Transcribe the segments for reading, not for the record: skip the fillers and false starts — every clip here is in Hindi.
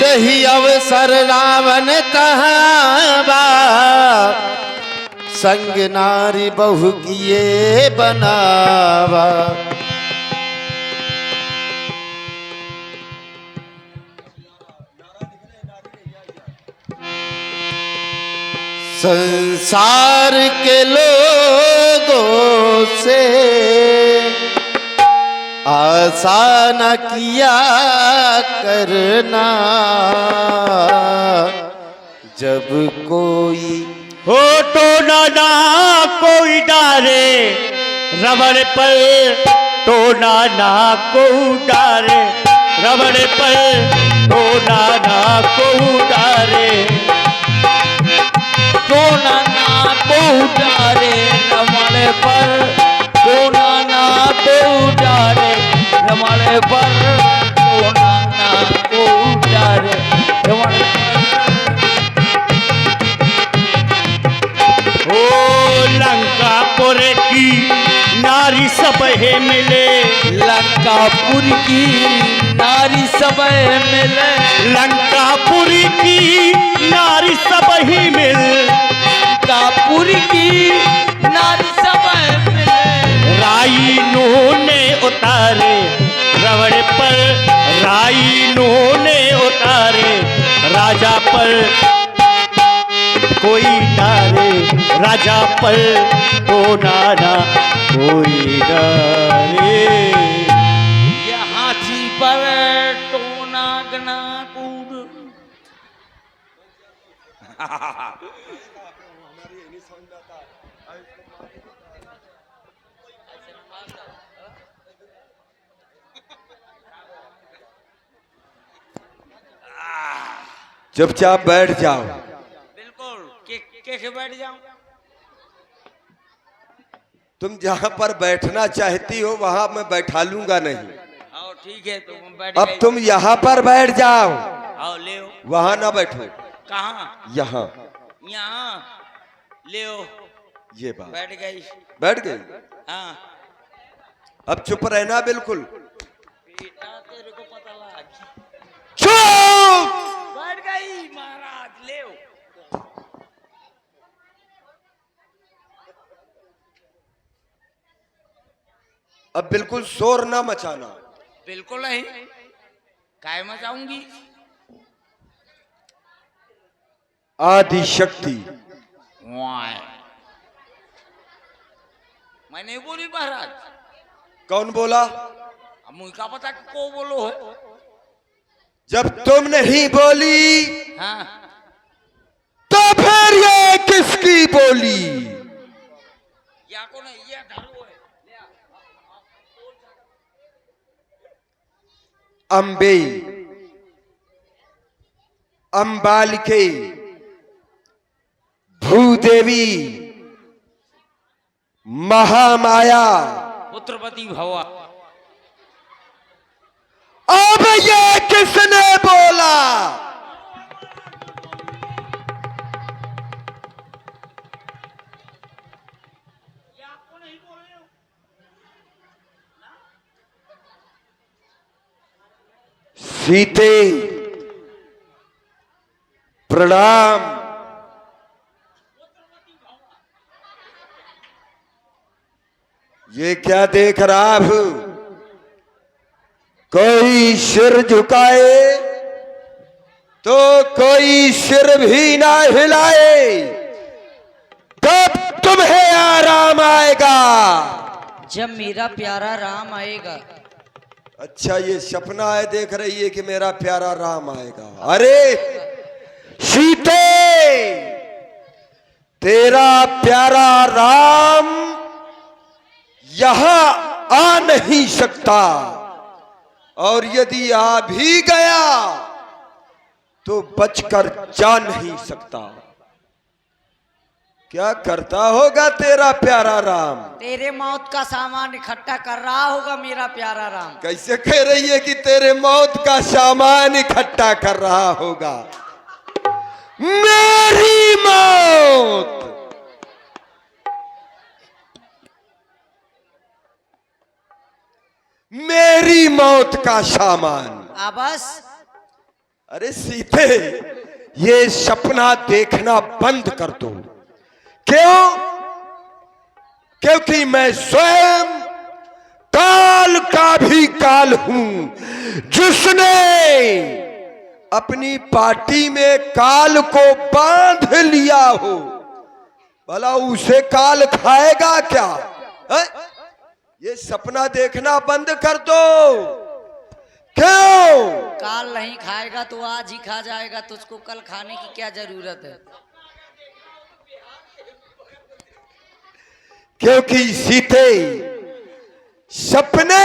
ही अवसर रावण तहावा, संग नारी बहु किए बनावा। संसार के लोगों से आशा न किया करना, जब कोई हो तो ना कोई डारे रबड़ पर, तो ना को डारे रबड़ पर, तो ना को डारे, तो ना को डारे रमण पर, तो ना को डारे रमण पर, तो ना को डारे रमण ओ लंकापुर की नारी सब है मिले, लंकापुर की नारी सब मिले, लंकापुर की नारी सब ही मिल, लंकापुर की नारी सब मिले। राइनों ने उतारे रवड़ पर, राइनों ने उतारे राजा पर, कोई डारे राजा पर, तो नाना कोई डारे। ये हाथी पर टोना गना कूद। चुपचाप बैठ जाओ। बिल्कुल कैसे बैठ जाऊं? तुम जहां पर बैठना चाहती हो वहां मैं बैठा लूंगा नहीं। आओ ठीक है तो हम बैठ अब गए। तुम यहाँ पर बैठ जाओ, आओ ले आओ। वहां ना बैठो, कहाँ? यहाँ। यहाँ ले आओ। ये बात बैठ गई। बैठ गई। हाँ अब चुप रहना बिल्कुल। बेटा तेरे को पता लगा। चुप। बैठ गई महाराज ले आओ। अब बिल्कुल शोर ना मचाना। बिल्कुल नहीं, काय मचाऊंगी। आदि शक्ति। मैं नहीं बोली महाराज। कौन बोला? अब मुझे क्या पता कि को बोलो है। जब तुम नहीं बोली हाँ तो फिर ये किसकी बोली? या को नहीं, ये धरो है। अम्बे, अम्बालिके, भूदेवी, महामाया, पुत्रपति भवा। अब ये किसने बोला? सीते प्रणाम। ये क्या देख रहा हूं? कोई सिर झुकाए तो कोई सिर भी ना हिलाए, तब तुम्हें आराम आएगा। जब मेरा प्यारा राम आएगा। अच्छा ये सपना है, देख रही है कि मेरा प्यारा राम आएगा। अरे सीते, तेरा प्यारा राम यहां आ नहीं सकता, और यदि आ भी गया तो बचकर जा नहीं सकता। क्या करता होगा तेरा प्यारा राम? तेरे मौत का सामान इकट्ठा कर रहा होगा मेरा प्यारा राम। कैसे कह रही है कि तेरे मौत का सामान इकट्ठा कर रहा होगा? मेरी मौत, मेरी मौत का सामान। बस अरे सीते, ये सपना देखना बंद कर दो। क्यों? क्योंकि मैं स्वयं काल का भी काल हूं, जिसने अपनी पार्टी में काल को बांध लिया हो। भला उसे काल खाएगा क्या? है? ये सपना देखना बंद कर दो। क्यों? काल नहीं खाएगा तो आज ही खा जाएगा, तुझको कल खाने की क्या जरूरत है? क्योंकि सीते, सपने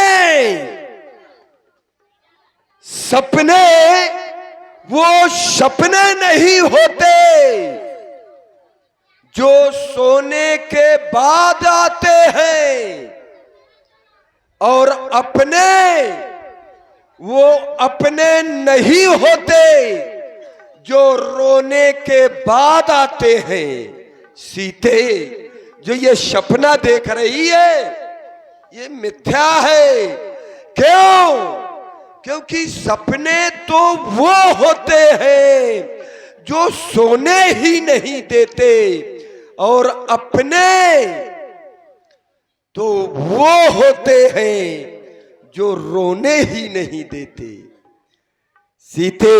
वो सपने नहीं होते जो सोने के बाद आते हैं, और वो अपने नहीं होते जो रोने के बाद आते हैं। सीते, जो ये सपना देख रही है ये मिथ्या है। क्यों? क्योंकि सपने तो वो होते हैं जो सोने ही नहीं देते, और अपने तो वो होते हैं जो रोने ही नहीं देते। सीते,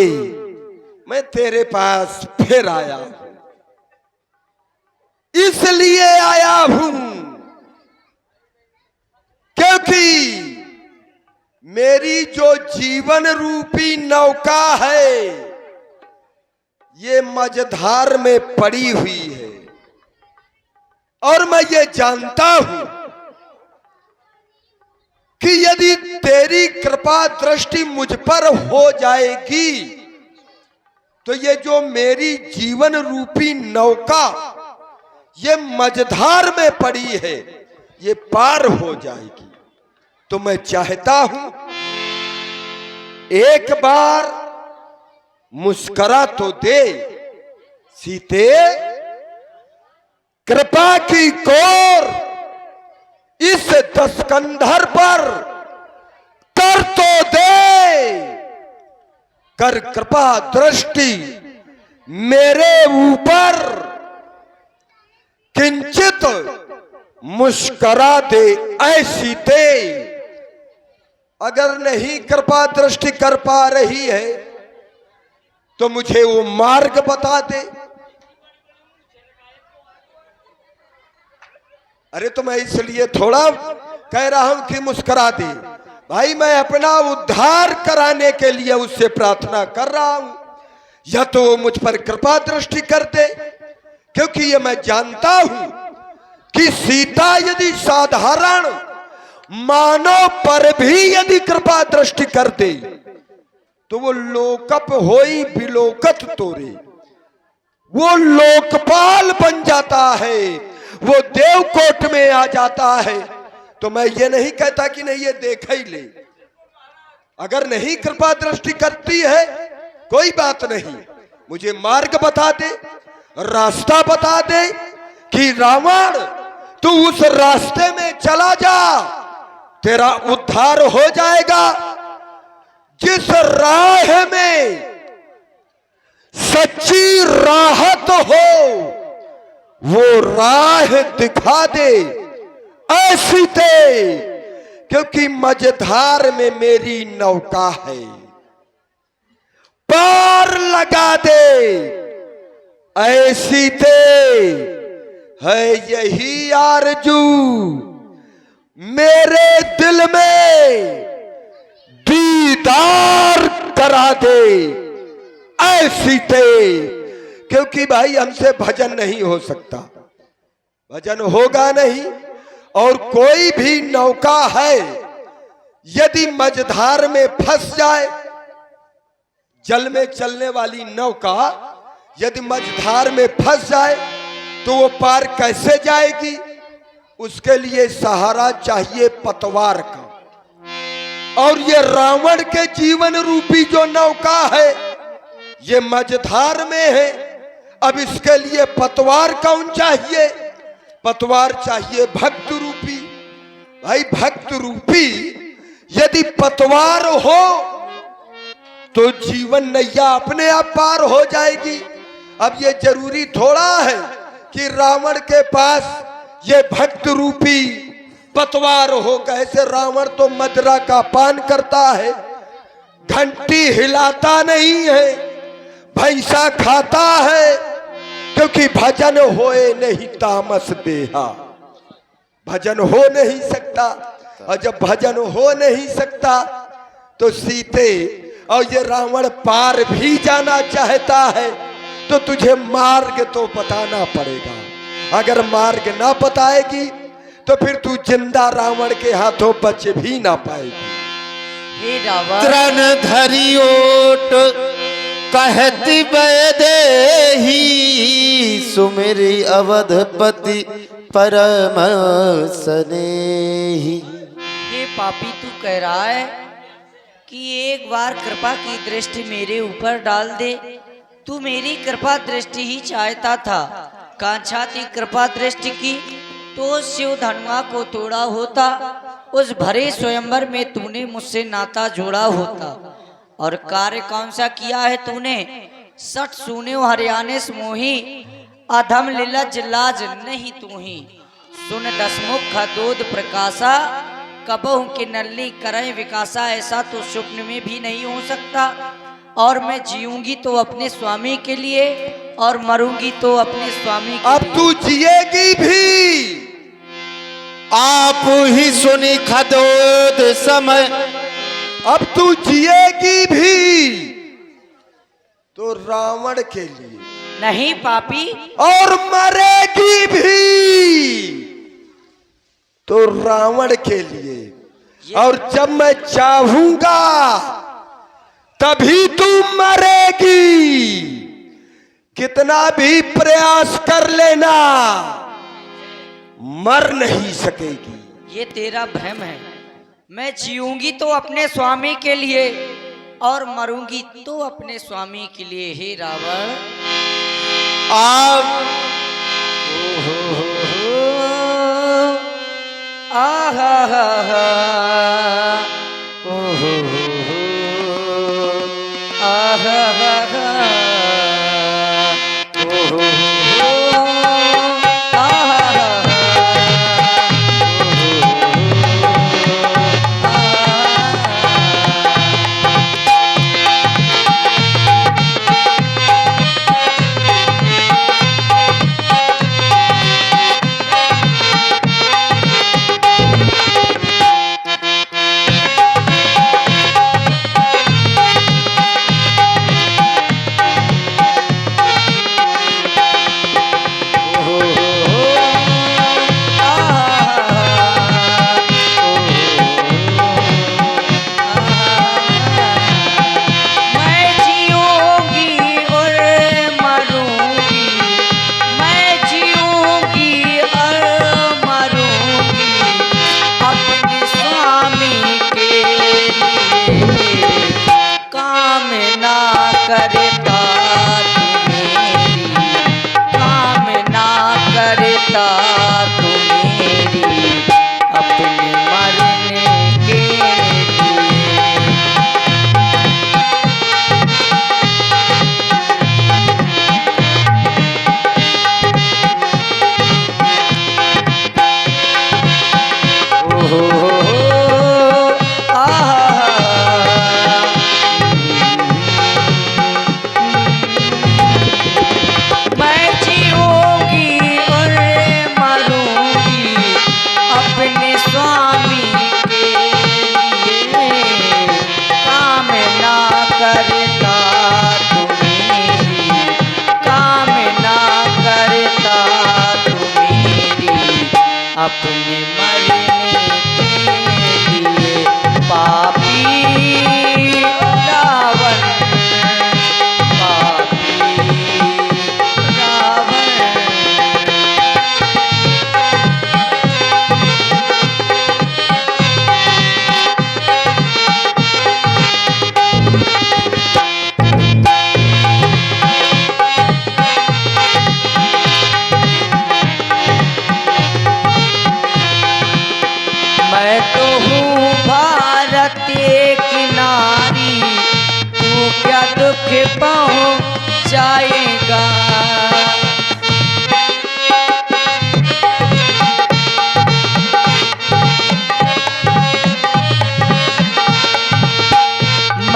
मैं तेरे पास फिर आया हूं, इसलिए आया हूं क्योंकि मेरी जो जीवन रूपी नौका है ये मझधार में पड़ी हुई है, और मैं ये जानता हूं कि यदि तेरी कृपा दृष्टि मुझ पर हो जाएगी तो ये जो मेरी जीवन रूपी नौका ये मझधार में पड़ी है ये पार हो जाएगी। तो मैं चाहता हूं एक बार मुस्कुरा तो दे सीते, कृपा की कोर इस दस्कंधर पर कर तो दे, कर कृपा दृष्टि मेरे ऊपर किंचित मुस्कुरा दे। ऐसी दे, अगर नहीं कृपा दृष्टि कर पा रही है तो मुझे वो मार्ग बता दे। अरे तो मैं इसलिए थोड़ा कह रहा हूं कि मुस्कुरा दे भाई, मैं अपना उद्धार कराने के लिए उससे प्रार्थना कर रहा हूं, या तो वो मुझ पर कृपा दृष्टि कर दे, क्योंकि ये मैं जानता हूं कि सीता यदि साधारण मानव पर भी यदि कृपा दृष्टि कर दे तो वो लोकप होई बिलोकत तोरे, वो लोकपाल बन जाता है, वो देवकोट में आ जाता है। तो मैं ये नहीं कहता कि नहीं ये देख ही ले, अगर नहीं कृपा दृष्टि करती है कोई बात नहीं, मुझे मार्ग बता दे, रास्ता बता दे कि रावण तू उस रास्ते में चला जा, तेरा उद्धार हो जाएगा। जिस राह में सच्ची राहत हो वो राह दिखा दे ऐसी दे, क्योंकि मझधार में मेरी नौका है, पार लगा दे ऐसी दे। है यही आरजू मेरे दिल में, दीदार करा दे ऐसी दे, क्योंकि भाई हमसे भजन नहीं हो सकता, भजन होगा नहीं। और कोई भी नौका है यदि मझधार में फंस जाए, जल में चलने वाली नौका यदि मझधार में फंस जाए तो वो पार कैसे जाएगी? उसके लिए सहारा चाहिए पतवार का, और ये रावण के जीवन रूपी जो नौका है ये मझधार में है। अब इसके लिए पतवार कौन चाहिए? पतवार चाहिए भक्त रूपी। भाई भक्त रूपी यदि पतवार हो तो जीवन नैया अपने आप पार हो जाएगी। अब ये जरूरी थोड़ा है कि रावण के पास ये भक्त रूपी पतवार हो। कैसे रावण तो मदिरा का पान करता है, घंटी हिलाता नहीं है, भैंसा खाता है, क्योंकि भजन होए नहीं तामस देहा, भजन हो नहीं सकता। और जब भजन हो नहीं सकता तो सीते और ये रावण पार भी जाना चाहता है तो तुझे मार्ग तो बताना पड़ेगा। अगर मार्ग ना बताएगी तो फिर तू जिंदा रावण के हाथों बच भी ना पाएगी। हे रावण, तृण धरि ओट कहती बैदेही, सुमिरि अवधपति परम स्नेही। हे पापी, तू कह रहा है कि एक बार कृपा की दृष्टि मेरे ऊपर डाल दे। तू मेरी कृपा दृष्टि ही चाहता था। कांछा थी कृपा दृष्टि की तो शिव धनुआ को तोड़ा होता, उस भरे स्वयंवर में तूने मुझसे नाता जोड़ा होता। और कार्य कौन सा किया है तूने? सठ सुने हरियाणे मोही, अधम लीलज लाज नहीं तू ही। सुन दसमुख दूध प्रकाशा, कबहू के नल्ली करें विकासा। ऐसा तो स्वप्न में भी नहीं हो सकता। और मैं जीऊंगी तो अपने स्वामी के लिए और मरूंगी तो अपने स्वामी के अब लिए। तू जिएगी भी। आप ही सुनी खदोद समय, अब तू जिएगी भी तो रावण के लिए, नहीं पापी, और मरेगी भी तो रावण के लिए। और जब मैं चाहूंगा तभी तू मरेगी। कितना भी प्रयास कर लेना, मर नहीं सकेगी। ये तेरा भ्रम है। मैं जीऊंगी तो अपने स्वामी के लिए और मरूंगी तो अपने स्वामी के लिए। हे रावण, आप आहा हा हा, आहा हा हा,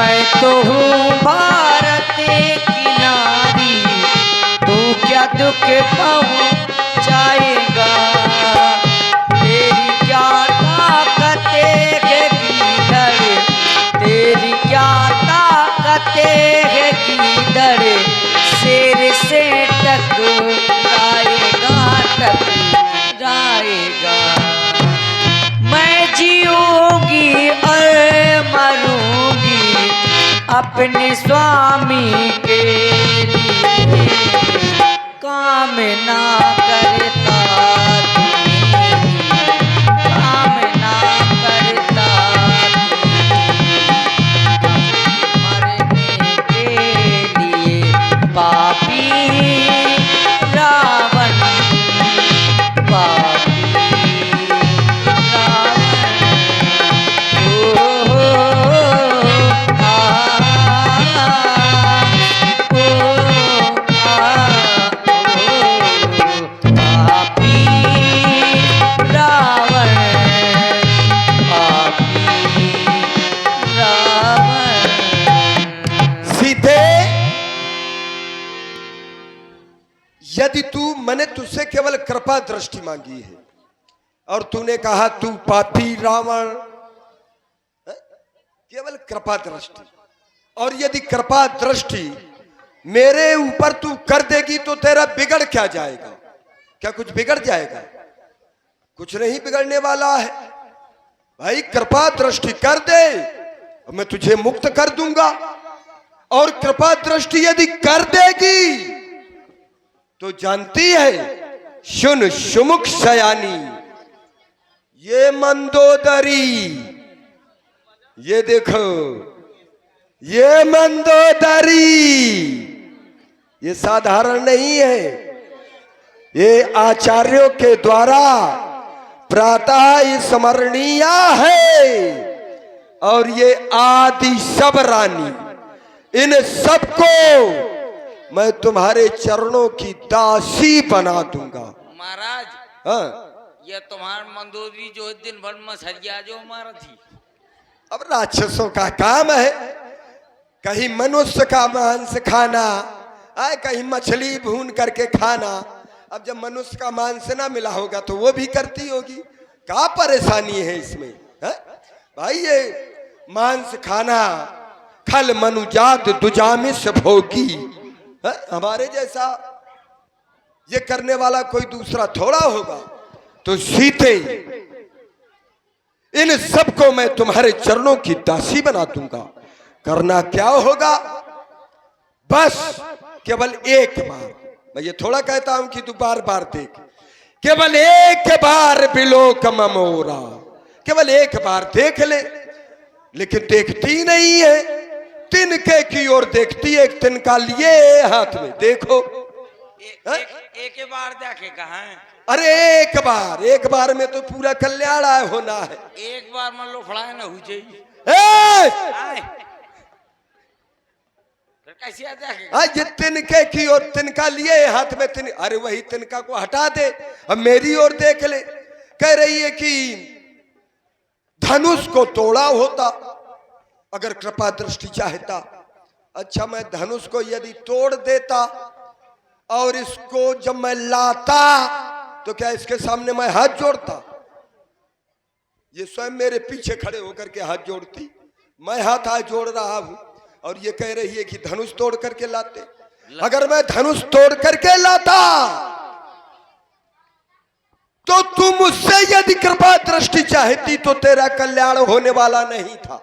मैं तो हूँ भारत की नारी, तू क्या दुख पहुँचाएगा। तेरी क्या ताकत है किधर, तेरी क्या ताकत है किधर, शेर से टकराएगा टकराएगा। मैं जीऊंगी और मरूंगी अपने स्वामी के लिए, काम ना करता तू मेरी, काम ना करता तू मरने के लिए। पापी रावण, पापी रावण, पापी रावण, पापी रावण। सीते, यदि मैंने तुझसे केवल कृपा दृष्टि मांगी है और तूने कहा तू पापी रावण, केवल कृपा दृष्टि, और यदि कृपा दृष्टि मेरे ऊपर तू कर देगी तो तेरा बिगड़ क्या जाएगा? क्या कुछ बिगड़ जाएगा? कुछ नहीं बिगड़ने वाला है भाई। कृपा दृष्टि कर दे, मैं तुझे मुक्त कर दूंगा। और कृपा दृष्टि यदि कर देगी तो जानती है, सुन सुमुख शयानी, ये मंदोदरी, ये देखो ये मंदोदरी, ये साधारण नहीं है, ये आचार्यों के द्वारा प्रातः स्मरणीय है। और ये आदि सब रानी, इन सबको मैं तुम्हारे चरणों की दासी बना दूंगा। महाराज, हाँ, ये तुम्हार मंदोदरी जो दिन भर मछलिया जो हमारा थी। अब राक्षसों का काम है, कहीं मनुष्य का मांस खाना, कहीं मछली भून करके खाना। अब जब मनुष्य का मांस ना मिला होगा तो वो भी करती होगी। क्या परेशानी है इसमें है? भाई ये मांस खाना, खल मनुजात दुजामिस भोगी है? हमारे जैसा ये करने वाला कोई दूसरा थोड़ा होगा। तो सीते, इन सबको मैं तुम्हारे चरणों की दासी बना दूंगा। करना क्या होगा? बस केवल एक बार, मैं ये थोड़ा कहता हूं कि तू बार बार देख, केवल एक बार बिलोक ममोरा, केवल एक बार देख ले। लेकिन देखती नहीं है, तिनके की ओर देखती है। एक तिनका लिए हाथ में, देखो एक बार देखे कहा है? अरे एक बार में तो पूरा कल्याण होना है। एक बार मान लो फड़ाए ना हो जाइए, कैसे देखे? ये तिनके की ओर, तिनका लिए हाथ में, अरे वही तिनका को हटा दे, अब मेरी ओर देख ले। कह रही है कि धनुष को तोड़ा होता अगर कृपा दृष्टि चाहता। अच्छा, मैं धनुष को यदि तोड़ देता और इसको जब मैं लाता तो क्या इसके सामने मैं हाथ जोड़ता? ये स्वयं मेरे पीछे खड़े होकर के हाथ जोड़ती, मैं हाथ जोड़ रहा हूं और ये कह रही है कि धनुष तोड़ करके लाते। अगर मैं धनुष तोड़ करके लाता तो तू मुझसे यदि कृपा दृष्टि चाहती तो तेरा कल्याण होने वाला नहीं था।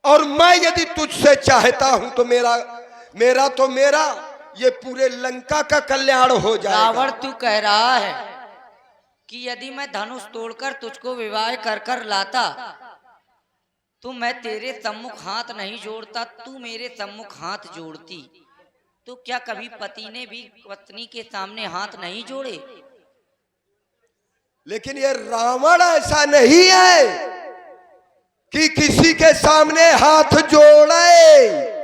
और मैं यदि तुझसे चाहता हूं तो मेरा ये पूरे लंका का कल्याण हो जाएगा। रावण, तू कह रहा है कि यदि मैं धनुष तोड़कर तुझको विवाह कर कर लाता तो मैं तेरे सम्मुख हाथ नहीं जोड़ता, तू मेरे सम्मुख हाथ जोड़ती। तो क्या कभी पति ने भी पत्नी के सामने हाथ नहीं जोड़े? लेकिन ये रावण ऐसा नहीं है कि किसी के सामने हाथ जोड़े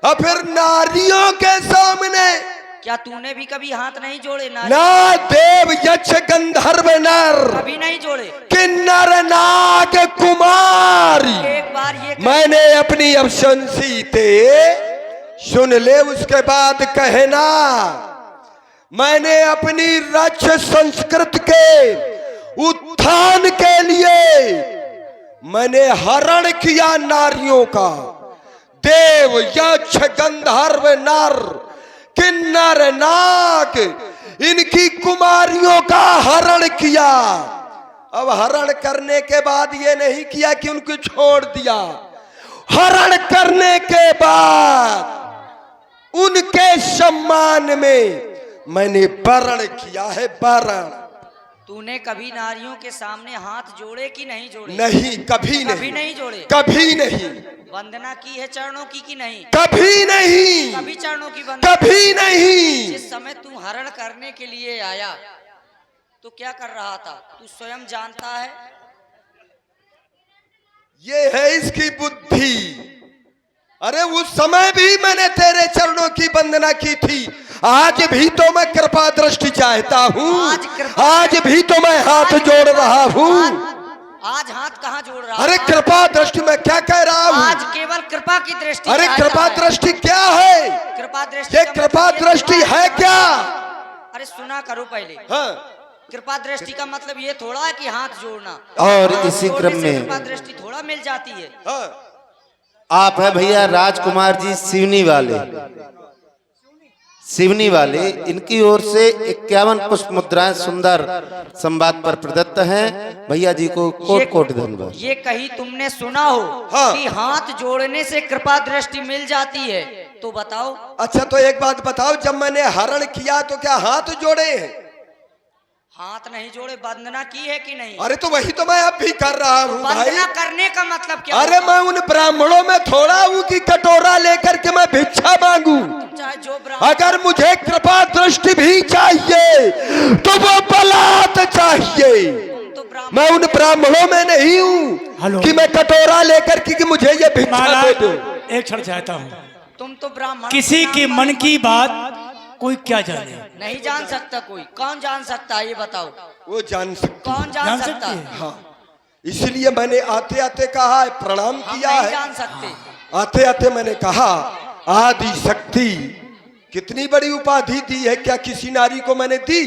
और फिर नारियों के सामने। क्या तूने भी कभी हाथ नहीं जोड़े? ना देव यक्ष गंधर्व नर कभी नहीं जोड़े। किन्नर नाग कुमारी, एक बार ये मैंने अपनी अब सुन सीते, सुन ले उसके बाद कहना, मैंने अपनी रक्ष संस्कृत के उत्थान के लिए मैंने हरण किया नारियों का, देव यक्ष गंधर्व नर किन्नर नाग इनकी कुमारियों का हरण किया। अब हरण करने के बाद ये नहीं किया कि उनको छोड़ दिया, हरण करने के बाद उनके सम्मान में मैंने वरण किया है, वरण। तूने कभी नारियों के सामने हाथ जोड़े कि नहीं जोड़े? नहीं, कभी कभी नहीं, नहीं जोड़े। कभी नहीं। वंदना की है चरणों की कि नहीं? कभी नहीं, कभी चरणों की वंदना? कभी नहीं। जिस समय तू हरण करने के लिए आया तो क्या कर रहा था, तू स्वयं जानता है। ये है इसकी बुद्धि। अरे उस समय भी मैंने तेरे चरणों की वंदना की थी, आज भी तो मैं कृपा दृष्टि चाहता हूँ, आज भी तो मैं हाथ जोड़ रहा हूँ। आज हाथ कहाँ जोड़ रहा? अरे कृपा दृष्टि में क्या कह रहा हूँ? आज केवल कृपा की दृष्टि। अरे कृपा दृष्टि क्या है? कृपा दृष्टि, ये कृपा दृष्टि है क्या? अरे सुना करो पहले। हाँ। कृपा दृष्टि का मतलब ये थोड़ा है कि हाथ जोड़ना, और इसी क्रम में कृपा दृष्टि थोड़ा मिल जाती है। हाँ। आप है भैया राजकुमार जी सिवनी वाले, सिवनी वाले, इनकी ओर से 51 पुष्प मुद्राएं सुंदर संवाद पर प्रदत्त हैं। भैया जी को कोट कोट धन्यवाद। ये कहीं तुमने सुना हो हाँ। कि हाथ जोड़ने से कृपा दृष्टि मिल जाती है? तो बताओ। अच्छा तो एक बात बताओ, जब मैंने हरण किया तो क्या हाथ जोड़े हैं? हाथ नहीं जोड़े, वंदना की है कि नहीं? अरे तो वही तो मैं अब भी कर रहा हूँ भाई। वंदना करने का मतलब क्या? अरे मैं उन ब्राह्मणों में थोड़ा हूँ कि कटोरा लेकर के मैं भिक्षा मांगू। चाहे जो ब्राह्मण, अगर मुझे कृपा दृष्टि भी चाहिए तो वो बलात् चाहिए। तो ब्राह्मण, मैं उन ब्राह्मणों में नहीं हूँ कि मैं कटोरा लेकर के कि मुझे ये भिक्षा दे दो। एक क्षण चाहता हूँ, तुम तो ब्राह्मण, किसी के मन की बात कोई क्या जाने? नहीं जान सकता कोई। कौन जान सकता है ये बताओ? वो जान सकते कौन जान सकता है? हाँ, इसलिए मैंने आते आते कहा है, प्रणाम हम किया नहीं है। जान सकते। आते आते मैंने कहा आदि शक्ति, कितनी बड़ी उपाधि दी है, क्या किसी नारी को मैंने दी?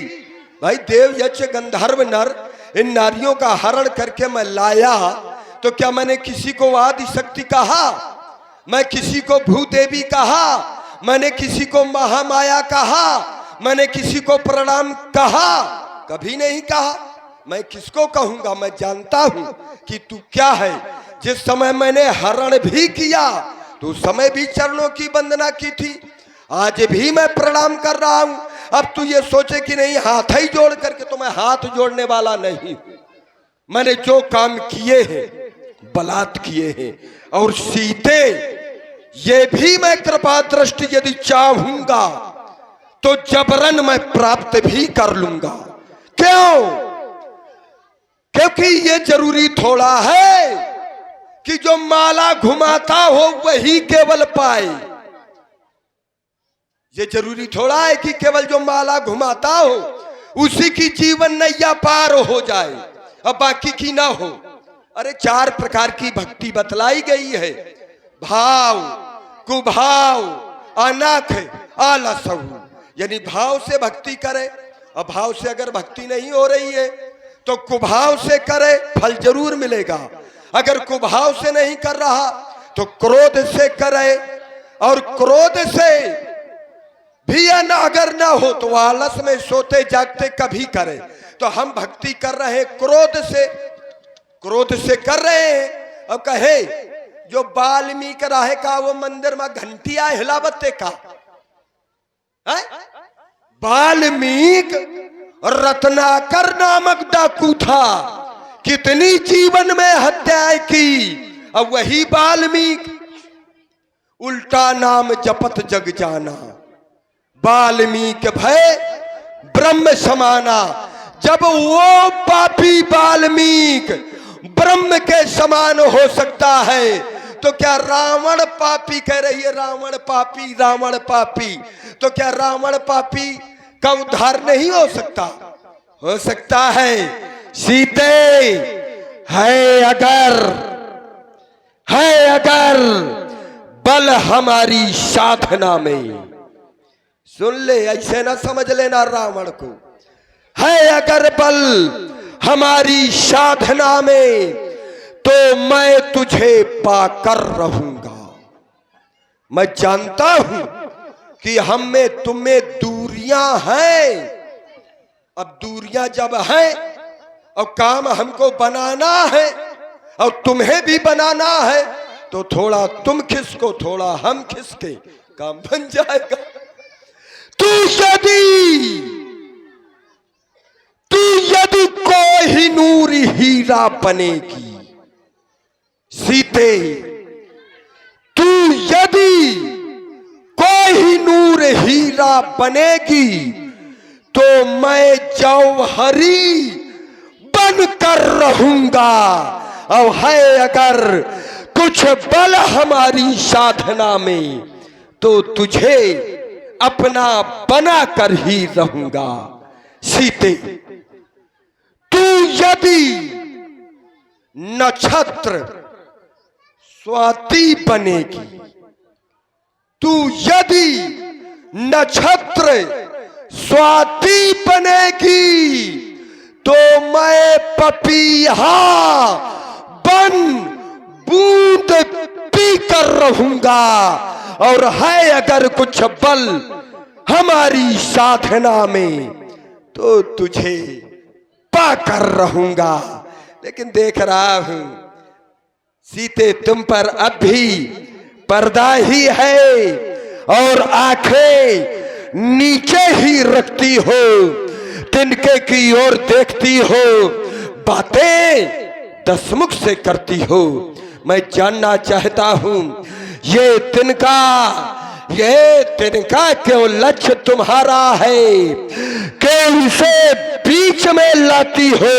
भाई देव यक्ष गंधर्व नर इन नारियों का हरण करके मैं लाया, तो क्या मैंने किसी को आदि शक्ति कहा? मैं किसी को भूदेवी कहा? मैंने किसी को महामाया कहा? मैंने किसी को प्रणाम कहा? कभी नहीं कहा। मैं किसको कहूंगा? मैं जानता हूं कि तू क्या है। जिस समय मैंने हरण भी किया तो उस समय भी चरणों की वंदना की थी, आज भी मैं प्रणाम कर रहा हूं। अब तू ये सोचे कि नहीं हाथ ही जोड़ करके, तो मैं हाथ जोड़ने वाला नहीं हूं। मैंने जो काम किए हैं बलात् किए हैं, और सीते ये भी मैं कृपा दृष्टि यदि चाहूंगा तो जबरन मैं प्राप्त भी कर लूंगा। क्यों? क्योंकि ये जरूरी थोड़ा है कि जो माला घुमाता हो वही केवल पाए। ये जरूरी थोड़ा है कि केवल जो माला घुमाता हो उसी की जीवन नैया पार हो जाए, अब बाकी की ना हो। अरे 4 प्रकार की भक्ति बतलाई गई है, भाव, कुभाव, अनाथ, आलसहु। यानी भाव से भक्ति करे, और भाव से अगर भक्ति नहीं हो रही है तो कुभाव से करे, फल जरूर मिलेगा। अगर कुभाव से नहीं कर रहा तो क्रोध से करे, और क्रोध से भी अगर ना हो तो आलस में सोते जागते कभी करे। तो हम भक्ति कर रहे हैं क्रोध से कर रहे हैं। अब कहे जो वाल्मीकि रहे का वो मंदिर में घंटिया हिलावते का है? वाल्मीकि रत्नाकर नामक डाकू था, कितनी जीवन में हत्याएं की। अब वही वाल्मीकि उल्टा नाम जपत जग जाना, वाल्मीकि भय ब्रह्म समाना। जब वो पापी वाल्मीकि ब्रह्म के समान हो सकता है तो क्या रावण पापी कह रही है, रावण पापी, रावण पापी, तो क्या रावण पापी का उद्धार नहीं हो सकता? हो सकता है। सीते है अगर है अगर बल हमारी साधना में, सुन ले, ऐसे ना समझ लेना रावण को, है अगर बल हमारी साधना में तो मैं तुझे पाकर रहूंगा। मैं जानता हूं कि हम में तुम में दूरियां हैं। अब दूरियां जब हैं और काम हमको बनाना है और तुम्हें भी बनाना है, तो थोड़ा तुम खिसको थोड़ा हम खिसके, काम बन जाएगा। तू यदि कोहिनूर हीरा बनेगी सीते, तू यदि कोहिनूर हीरा बनेगी तो मैं जौहरी बनकर रहूंगा। और है अगर कुछ बल हमारी साधना में तो तुझे अपना बना कर ही रहूंगा सीते। तू यदि नक्षत्र स्वाति बनेगी, तू यदि नक्षत्र स्वाति बनेगी तो मैं पपीहा बन बूंद पी कर रहूंगा। और है अगर कुछ बल हमारी साधना में तो तुझे पाकर रहूंगा। लेकिन देख रहा हूं सीते तुम पर अब भी पर्दा ही है और आंखें नीचे ही रखती हो, तिनके की ओर देखती हो, बातें दसमुख से करती हो। मैं जानना चाहता हूं ये तिनका क्यों लक्ष्य तुम्हारा है कि इसे बीच में लाती हो?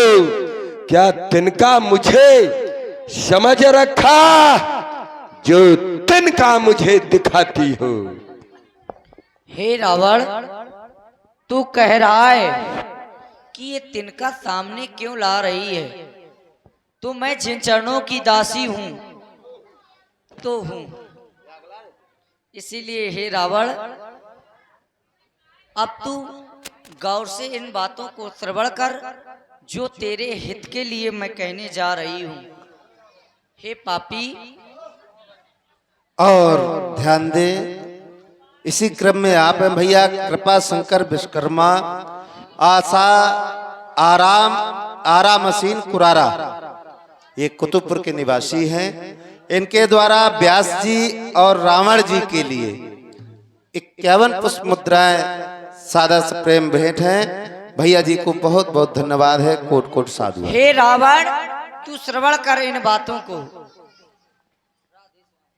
क्या तिनका मुझे समझ रखा जो तिनका मुझे दिखाती हो? हे रावण, तू कह रहा है कि ये तिनका सामने क्यों ला रही है? तो मैं जिन चरणों की दासी हूं तो हूं, इसीलिए हे रावण अब तू गौर से इन बातों को श्रवण कर जो तेरे हित के लिए मैं कहने जा रही हूं। हे पापी, और ध्यान दे, इसी क्रम में आप हैं भैया कृपा शंकर विश्वकर्मा आशा आराम मसीन कुरारा, ये कुतुबपुर के निवासी हैं। इनके द्वारा व्यास जी और रावण जी के लिए 51 पुष्प मुद्राएं सादर से प्रेम भेंट हैं। भैया जी को बहुत बहुत धन्यवाद है, कोट कोट साधु। हे रावण, तू श्रवण कर इन बातों को।